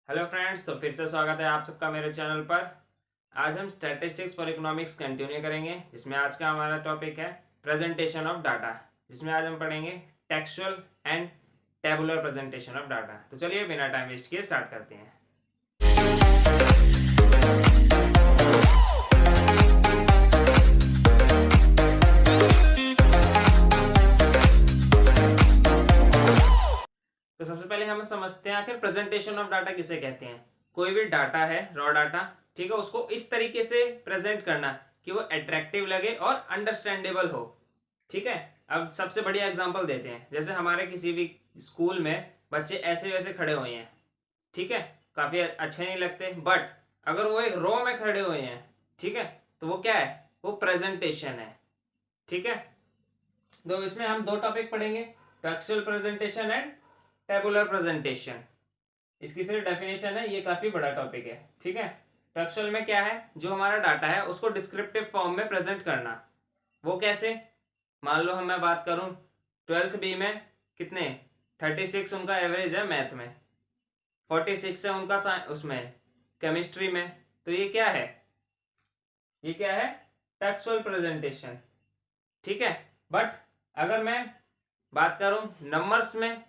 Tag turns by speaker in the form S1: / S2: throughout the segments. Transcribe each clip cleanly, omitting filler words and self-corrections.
S1: Hello friends, तो फिर से स्वागत है आप सबका मेरे चैनल पर। आज हम स्टैटिस्टिक्स फॉर इकोनॉमिक्स कंटिन्यू करेंगे, जिसमें आज का हमारा टॉपिक है प्रेजेंटेशन ऑफ डाटा, जिसमें आज हम पढ़ेंगे textual and tabular presentation of data. तो चलिए बिना टाइम वेस्ट किए स्टार्ट करते हैं। तो सबसे पहले हम समझते हैं आखिर प्रेजेंटेशन ऑफ डाटा किसे कहते हैं। कोई भी डाटा है, रॉ डाटा, ठीक है, उसको इस तरीके से प्रेजेंट करना कि वो अट्रैक्टिव लगे और अंडरस्टैंडेबल हो। ठीक है, अब सबसे बढ़िया एग्जांपल देते हैं। जैसे हमारे किसी भी स्कूल में बच्चे ऐसे वैसे खड़े हुए हैं, ठीक है, काफी अच्छे नहीं लगते, बट अगर वो एक रो में खड़े हुए हैं, ठीक है, तो वो क्या है, वो प्रेजेंटेशन है। ठीक है, तो इसमें हम दो टॉपिक पढ़ेंगे, textual presentation and tabular presentation. इसकी सिर्फ डेफिनेशन है, ये काफी बड़ा टॉपिक है। ठीक है, टेक्सचुअल में क्या है, जो हमारा डाटा है उसको डिस्क्रिप्टिव फॉर्म में प्रेजेंट करना। वो कैसे, मान लो मैं बात करूं 12th बी में कितने 36 उनका एवरेज है मैथ में, 46 है उनका उसमें केमिस्ट्री में। तो ये क्या है, ये क्या है, टेक्सचुअल प्रेजेंटेशन। ठीक है, बट अगर मैं बात करूं नंबर्स में,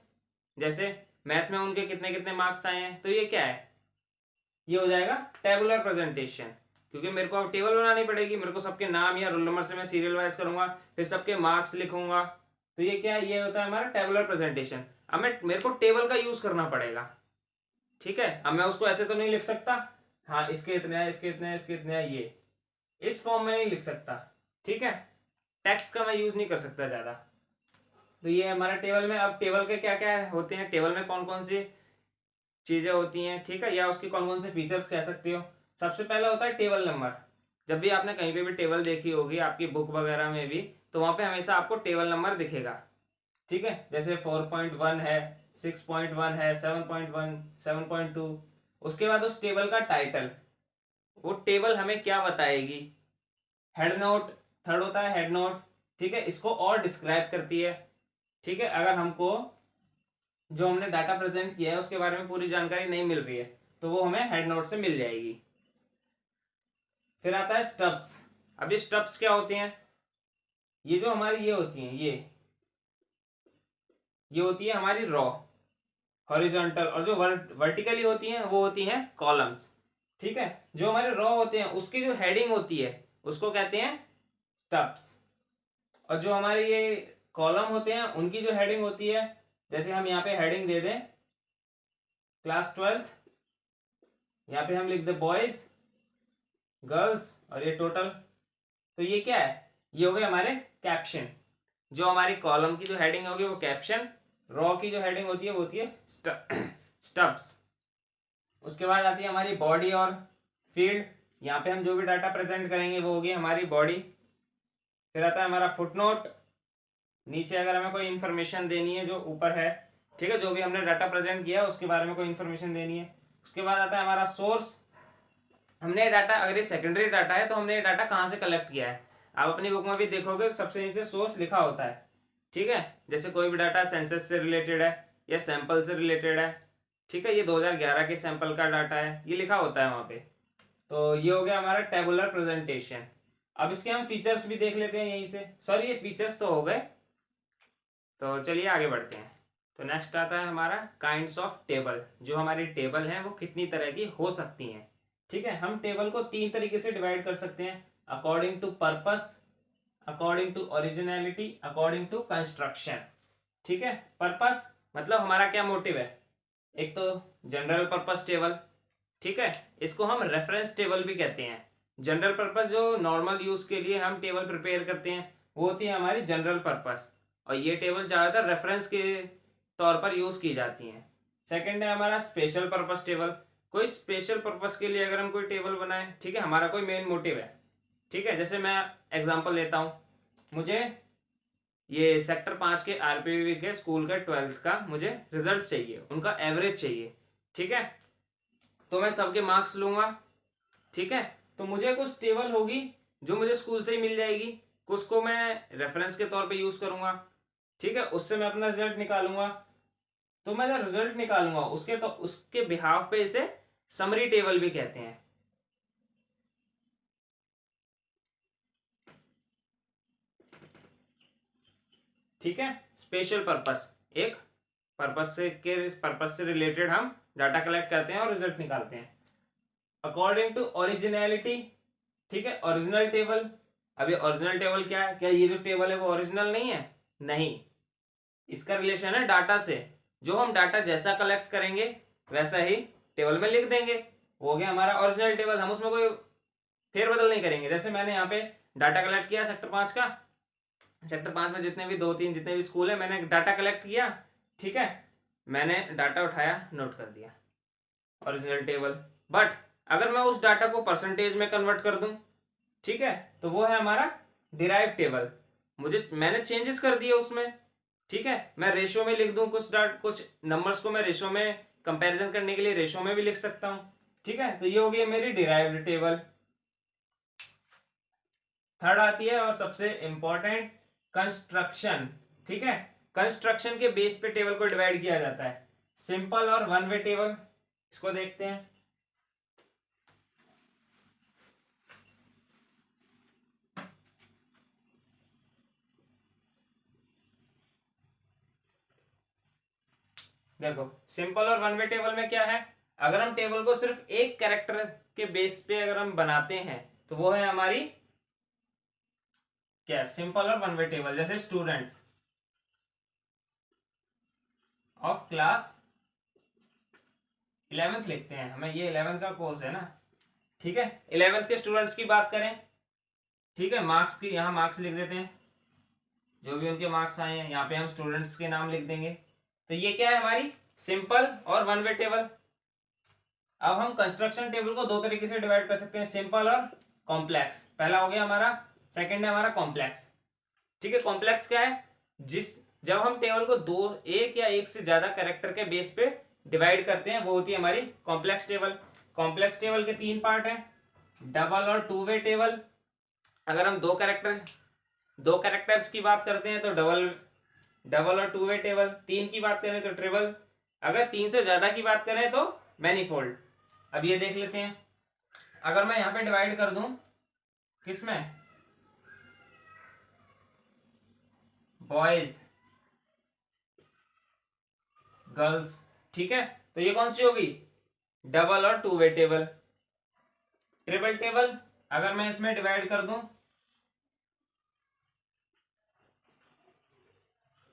S1: जैसे मैथ में उनके कितने कितने मार्क्स आए हैं, तो ये क्या है, ये हो जाएगा टेबुलर प्रेजेंटेशन। क्योंकि मेरे को अब टेबल बनानी पड़ेगी, मेरे को सबके नाम या रोल नंबर से मैं सीरियल वाइज करूंगा, फिर सबके मार्क्स लिखूंगा। तो ये क्या है, ये होता है हमारा टेबुलर प्रेजेंटेशन। अब मेरे को टेबल का यूज करना पड़ेगा। ठीक है, अब मैं उसको ऐसे तो नहीं लिख सकता, हाँ इसके इतने हैं, इसके इतने हैं, इसके इतने हैं, ये इस फॉर्म में नहीं लिख सकता। ठीक है, टेक्स्ट का मैं यूज नहीं कर सकता ज्यादा। तो ये हमारा टेबल में, अब टेबल के क्या क्या होते हैं, टेबल में कौन कौन सी चीजें होती हैं, ठीक है, या उसके कौन कौन से फीचर्स कह सकते हो। सबसे पहला होता है टेबल नंबर। जब भी आपने कहीं पे भी टेबल देखी होगी आपकी बुक वगैरह में भी, तो वहां पे हमेशा आपको टेबल नंबर दिखेगा। ठीक है, जैसे 4.1 है, 6.1 है, 7.1, 7.2। उसके बाद उस टेबल का टाइटल, वो टेबल हमें क्या बताएगी। हेड नोट, थर्ड होता है हेड नोट। ठीक है, इसको और डिस्क्राइब करती है। ठीक है, अगर हमको जो हमने डाटा प्रेजेंट किया है उसके बारे में पूरी जानकारी नहीं मिल रही है, तो वो हमें हेड नोट से मिल जाएगी। फिर आता है स्टब्स। अब ये स्टब्स क्या होते हैं, ये जो हमारी ये होती हैं, ये होती है हमारी रॉ हॉरिजॉन्टल, और जो वर्टिकली होती हैं वो होती हैं कॉलम्स। ठीक है, जो हमारे रॉ होते हैं उसकी जो हेडिंग होती है उसको कहते हैं स्टब्स, और जो हमारे ये कॉलम होते हैं उनकी जो हेडिंग होती है, जैसे हम यहाँ पे हेडिंग दे दें क्लास 12th, यहाँ पे हम लिख दे बॉयज गर्ल्स और ये टोटल। तो ये क्या है, ये हो गए हमारे कैप्शन। जो हमारी कॉलम की जो हेडिंग होगी वो कैप्शन, रॉ की जो हेडिंग होती है वो होती है स्टब्स। उसके बाद आती है हमारी बॉडी और फील्ड। यहाँ पे हम जो भी डाटा प्रेजेंट करेंगे वो होगी हमारी बॉडी। फिर आता है हमारा फुटनोट, नीचे अगर हमें कोई इन्फॉर्मेशन देनी है जो ऊपर है, ठीक है, जो भी हमने डाटा प्रेजेंट किया उसके बारे में कोई इन्फॉर्मेशन देनी है। उसके बाद आता है हमारा सोर्स। हमने डाटा, अगर ये सेकेंडरी डाटा है तो हमने ये डाटा कहाँ से कलेक्ट किया है। आप अपनी बुक में भी देखोगे सबसे नीचे सोर्स लिखा होता है। ठीक है, जैसे कोई भी डाटा सेंसस से रिलेटेड है या सैंपल से रिलेटेड है, ठीक है, ये 2011 के सैंपल का डाटा है, ये लिखा होता है वहाँ पे। तो ये हो गया हमारा टेबुलर प्रेजेंटेशन। अब इसके हम फीचर्स भी देख लेते हैं यहीं से। सॉरी, ये फीचर्स तो हो गए, तो चलिए आगे बढ़ते हैं। तो नेक्स्ट आता है हमारा काइंड्स ऑफ टेबल। जो हमारी टेबल है वो कितनी तरह की हो सकती हैं। ठीक है, हम टेबल को 3 तरीके से डिवाइड कर सकते हैं, according to purpose, according to originality, according to construction. ठीक है, पर्पस मतलब हमारा क्या मोटिव है। एक तो जनरल पर्पस टेबल, ठीक है, इसको हम रेफरेंस टेबल भी कहते हैं। जनरल पर्पस जो नॉर्मल यूज के लिए हम टेबल प्रिपेयर करते हैं वो होती है हमारी जनरल पर्पस, और ये टेबल ज़्यादातर रेफरेंस के तौर पर यूज की जाती हैं। सेकंड है हमारा स्पेशल पर्पस टेबल। कोई स्पेशल पर्पस के लिए अगर हम कोई टेबल बनाए, ठीक है, हमारा कोई मेन मोटिव है। ठीक है, जैसे मैं एग्जांपल लेता हूँ, मुझे ये सेक्टर 5 के आरपीवी के स्कूल के 12th का मुझे रिजल्ट चाहिए, उनका एवरेज चाहिए। ठीक है, तो मैं सबके मार्क्स लूंगा। ठीक है, तो मुझे कुछ टेबल होगी जो मुझे स्कूल से ही मिल जाएगी, कुछ को मैं रेफरेंस के तौर पे यूज करूंगा। ठीक है, उससे मैं अपना रिजल्ट निकालूंगा। तो मैं जो रिजल्ट निकालूंगा उसके बिहाफ पे इसे समरी टेबल भी कहते हैं। ठीक है, स्पेशल पर्पस, एक पर्पस से रिलेटेड हम डाटा कलेक्ट करते हैं और रिजल्ट निकालते हैं। अकॉर्डिंग टू ओरिजिनलिटी, ठीक है, ओरिजिनल टेबल। अब ये ओरिजिनल टेबल क्या है? क्या ये जो टेबल है वो ओरिजिनल नहीं है? नहीं, इसका रिलेशन है डाटा से। जो हम डाटा जैसा कलेक्ट करेंगे वैसा ही टेबल में लिख देंगे, वो हो गया हमारा ओरिजिनल टेबल। हम उसमें कोई फेरबदल नहीं करेंगे। जैसे मैंने यहाँ पे डाटा कलेक्ट किया सेक्टर 5 का, सेक्टर 5 में जितने भी 2-3 जितने भी स्कूल है, मैंने डाटा कलेक्ट किया, ठीक है, मैंने डाटा उठाया, नोट कर दिया, ओरिजिनल टेबल। बट अगर मैं उस डाटा को परसेंटेज में कन्वर्ट कर दूं, ठीक है, तो वो है हमारा डिराइव टेबल। मैंने चेंजेस कर दिए उसमें, ठीक है। मैं रेशो में लिख दूं कुछ नंबर्स को मैं रेशो में कंपैरिजन करने के लिए रेशो में भी लिख सकता हूं, ठीक है। तो ये हो गई मेरी डिराइव्ड टेबल। थर्ड आती है और सबसे इंपॉर्टेंट, कंस्ट्रक्शन, ठीक है। कंस्ट्रक्शन के बेस पे टेबल को डिवाइड किया जाता है, सिंपल और वन वे टेबल। इसको देखते हैं। देखो, सिंपल और वन वे टेबल में क्या है, अगर हम टेबल को सिर्फ एक कैरेक्टर के बेस पे अगर हम बनाते हैं तो वो है हमारी क्या, सिंपल और वन वे टेबल। जैसे स्टूडेंट्स ऑफ क्लास 11th लिखते हैं, हमें ये 11th का कोर्स है ना, ठीक है। 11th के स्टूडेंट्स की बात करें, ठीक है, मार्क्स की यहाँ मार्क्स लिख देते हैं, जो भी उनके मार्क्स आए हैं यहाँ पे हम स्टूडेंट्स के नाम लिख देंगे। तो ये क्या है, हमारी सिंपल और वन वे टेबल। अब हम कंस्ट्रक्शन टेबल को दो तरीके से डिवाइड कर सकते हैं, सिंपल और कॉम्प्लेक्स। पहला हो गया हमारा, सेकंड है हमारा कॉम्प्लेक्स, ठीक है। कॉम्प्लेक्स क्या है, जब हम टेबल को एक या एक से ज्यादा कैरेक्टर के बेस पे डिवाइड करते हैं, वो होती है हमारी कॉम्प्लेक्स टेबल। कॉम्प्लेक्स टेबल के 3 पार्ट हैं, डबल और टू वे टेबल। अगर हम दो कैरेक्टर्स की बात करते हैं तो डबल और टू वे टेबल। 3 की बात करें तो ट्रिपल। अगर 3 से ज्यादा की बात करें तो मैनीफोल्ड। अब ये देख लेते हैं, अगर मैं यहाँ पे डिवाइड कर दूं किसमें, बॉयज गर्ल्स, ठीक है, तो ये कौन सी होगी, डबल और two way table. Triple table अगर मैं इसमें डिवाइड कर दूं,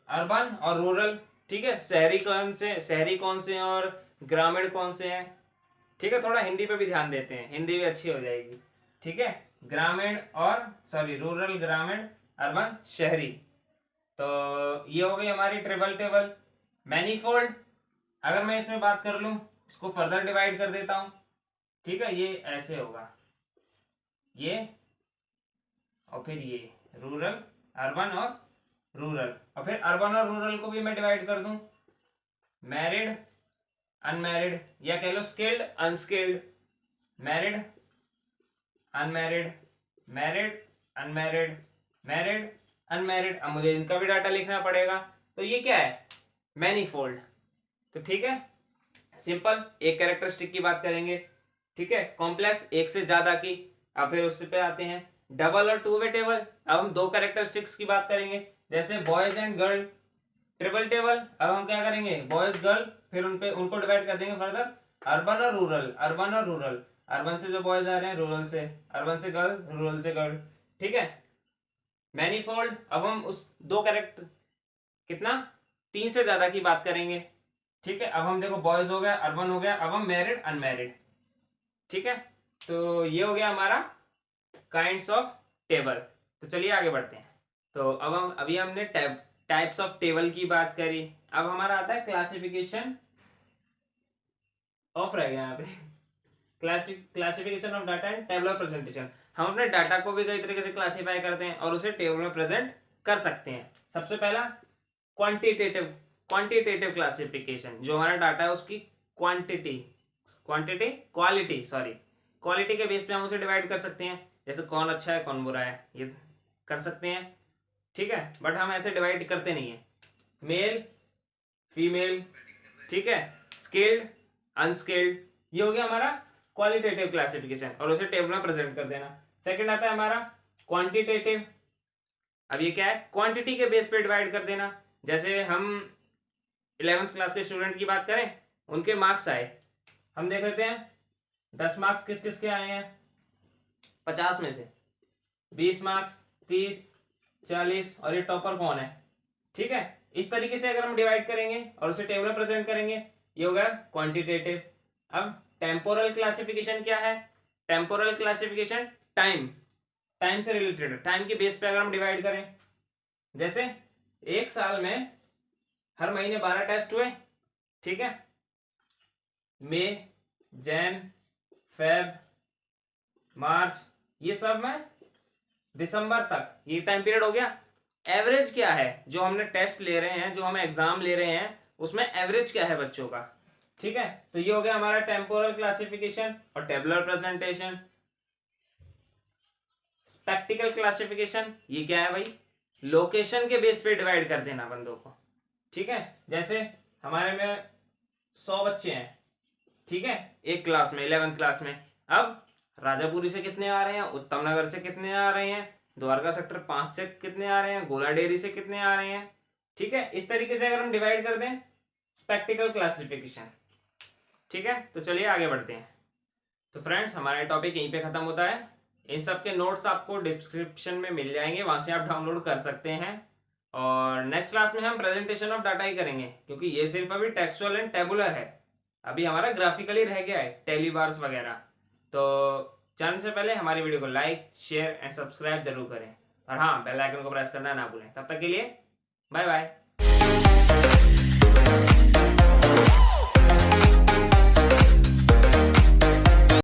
S1: अर्बन और रूरल, ठीक है, शहरी कौन से हैं और ग्रामीण कौन से हैं, ठीक है। थोड़ा हिंदी पे भी ध्यान देते हैं, हिंदी भी अच्छी हो जाएगी, ठीक है। रूरल, ग्रामीण, अर्बन, शहरी। तो ये हो गई हमारी ट्रिपल टेबल। मैनीफोल्ड अगर मैं इसमें बात कर लूं, इसको फर्दर डिवाइड कर देता हूं, ठीक है, ये ऐसे होगा, ये और फिर ये रूरल, अर्बन और रूरल। और फिर अर्बन और रूरल को भी मैं डिवाइड कर दूं, मैरिड, अनमैरिड, या कह लो skilled, unskilled, married, unmarried, married, unmarried, married, unmarried. अब मुझे इनका भी डाटा लिखना पड़ेगा, तो ये क्या है, मैनीफोल्ड। तो ठीक है, सिंपल एक कैरेक्टरिस्टिक की बात करेंगे, ठीक है। कॉम्प्लेक्स एक से ज्यादा की। अब फिर उससे पे आते हैं डबल और टू वे टेबल। अब हम दो कैरेक्टरिस्टिक्स की बात करेंगे, जैसे boys and girl. Triple table अब हम क्या करेंगे, बॉयज गर्ल, फिर उनको डिवाइड कर देंगे फर्दर, अर्बन और रूरल, अर्बन और रूरल, अर्बन से जो बॉयज आ रहे हैं रूरल से, अर्बन से गर्ल, रूरल से गर्ल, ठीक है। मैनीफोल्ड अब हम उस दो कैरेक्टर कितना 3 से ज्यादा की बात करेंगे, ठीक है। अब हम देखो बॉयज हो गया, अर्बन हो गया, अब हम मैरिड, अनमैरिड, ठीक है। तो ये हो गया हमारा काइंड्स ऑफ टेबल। तो चलिए आगे बढ़ते हैं। तो अब अभी हमने टाइप्स ऑफ टेबल की बात करी। अब हमारा आता है क्लासिफिकेशन ऑफ, रह गया यहाँ पे classification of data and table of presentation. हम अपने डाटा को भी कई तरीके से क्लासीफाई करते हैं और उसे टेबल में प्रेजेंट कर सकते हैं। सबसे पहला क्वांटिटेटिव क्लासिफिकेशन, जो हमारा डाटा है उसकी क्वालिटी के बेस पे हम उसे डिवाइड कर सकते हैं, जैसे कौन अच्छा है कौन बुरा है, ये कर सकते हैं, ठीक है। बट हम ऐसे डिवाइड करते नहीं है, मेल, फीमेल, ठीक है, स्किल्ड, अनस्किल्ड, ये हो गया हमारा क्वालिटेटिव क्लासिफिकेशन और उसे टेबल में प्रेजेंट कर देना। सेकंड आता है हमारा क्वांटिटेटिव। अब ये क्या है, क्वांटिटी के बेस पे डिवाइड कर देना। जैसे हम 11th क्लास के स्टूडेंट की बात करें, उनके मार्क्स आए, हम देख लेते हैं 10 मार्क्स किस किस के आए हैं, 50 में से 20 मार्क्स, 30, 40 और ये टॉपर कौन है। ठीक है, इस तरीके से अगर हम डिवाइड करेंगे और उसे टेबल में प्रेजेंट करेंगे, ये होगा क्वांटिटेटिव। अब टेम्पोरल क्लासिफिकेशन क्या है, टेम्पोरल क्लासिफिकेशन टाइम से रिलेटेड है, टाइम के बेस पे अगर हम डिवाइड करें, जैसे एक साल में हर महीने 12 टेस्ट हुए, ठीक है, मई, जैन, फेब, मार्च, ये सब में दिसंबर तक, ये टाइम पीरियड हो गया। एवरेज क्या है, जो हमने टेस्ट ले रहे हैं, जो हम एग्जाम ले रहे हैं, उसमें एवरेज क्या है बच्चों का। ठीक है, तो ये हो गया हमारा टेम्पोरल क्लासिफिकेशन और टेबुलर प्रेजेंटेशन। स्पेक्टिकल क्लासिफिकेशन, ये क्या है भाई, लोकेशन के बेस पे डिवाइड कर देना बंदों को। ठीक है, जैसे हमारे में 100 बच्चे हैं, ठीक है, एक क्लास में 11th क्लास में। अब राजापुरी से कितने आ रहे हैं, उत्तम नगर से कितने आ रहे हैं, द्वारका सेक्टर 5 से कितने आ रहे हैं, गोला डेयरी से कितने आ रहे हैं। ठीक है, इस तरीके से अगर हम डिवाइड कर दें, स्पेक्टिकल क्लासिफिकेशन। ठीक है, तो चलिए आगे बढ़ते हैं। तो फ्रेंड्स, हमारा टॉपिक यहीं पे खत्म होता है। इन सब के नोट्स आपको डिस्क्रिप्शन में मिल जाएंगे, वहां से आप डाउनलोड कर सकते हैं। और नेक्स्ट क्लास में हम प्रेजेंटेशन ऑफ डाटा ही करेंगे, क्योंकि ये सिर्फ अभी टेक्सचुअल एंड टेबुलर है, अभी हमारा ग्राफिकली रह गया है, टेली बार्स वगैरह। तो चैनल से पहले हमारी वीडियो को लाइक, शेयर एंड सब्सक्राइब जरूर करें, और हाँ, बेल आइकन को प्रेस करना ना भूलें। तब तक के लिए बाय बाय।